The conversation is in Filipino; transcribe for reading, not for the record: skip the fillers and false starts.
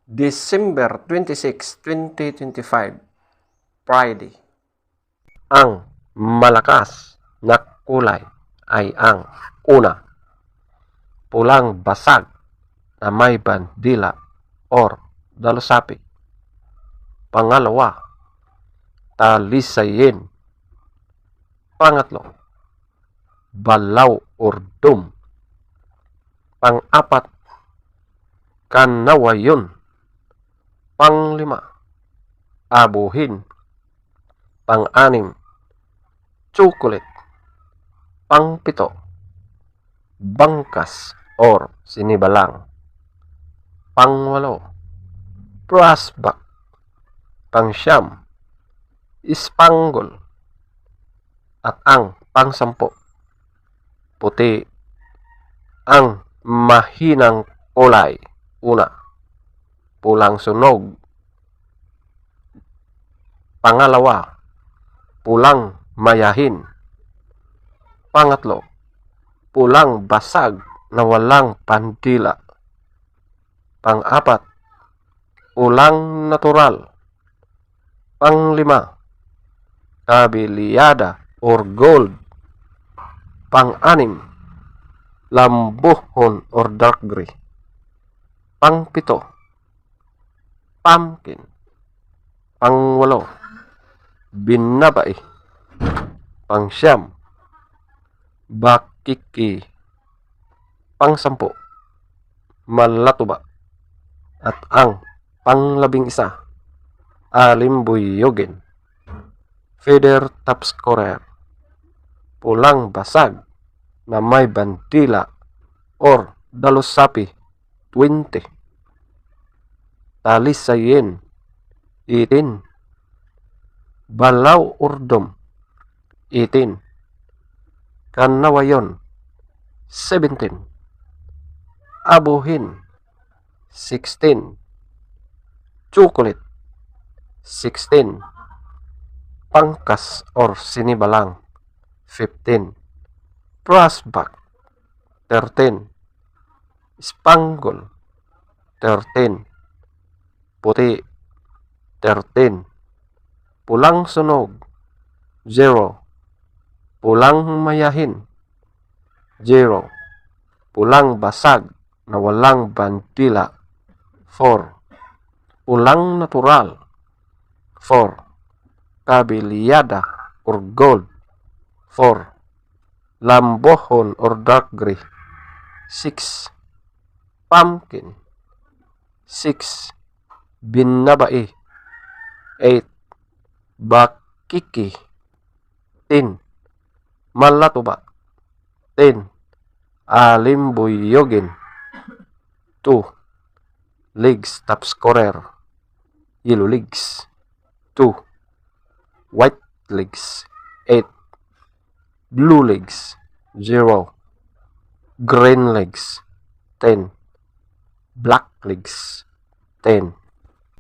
December 26, 2025, Friday. Ang malakas na kulay ay ang una, pulang basag na may bandila or dalusapi. Pangalawa, talisayin. Pangatlo, balaw or dum. Pang-apat, kanawayon. Panglima, abuhin. Pang-anim, chocolate. Pang-pito, bangkas or sinibalang. Pang-walo, brassback. Pang-siyam, ispanggol. At ang pang-sampo, puti. Ang mahinang kulay, una, pulang sunog. Pangalawa, pulang mayahin. Pangatlo, pulang basag na walang pandila. Pang-apat, pulang natural. Panglima, kabilyada or gold. Pang-anim, lambuhon or dark gray. Pang-pito, pumpkin. Pang-walo, binabay. Pang-siyam, bakiki. Pang-sampu, malatuba. At ang pang-labing-isa, alimbuyogin. Feather top scorer, pulang basag na may bandila or dalusapi, 20. Talisayin, 18. Balaw urdom, 18. Kanawayon, 17. Abuhin, 16. Chocolate, 16. Pangkas or sinibalang, 15. Brassback, 13. Spangle, 13. Puti, 13. Pulang sunog, 0. Pulang mayahin, 0. Pulang basag na walang bandila, 4. Pulang natural, 4. Kabilyada or gold, 4. Lambohon or dark gray, 6. Pumpkin, 6. Binabai, 8. Bakiki, 10. Malatuba, 10. Alimbuyogin, 2. Legs top scorer, yellow legs, 2. White legs, 8. Blue legs, 0. Green legs, 10. Black legs, 10.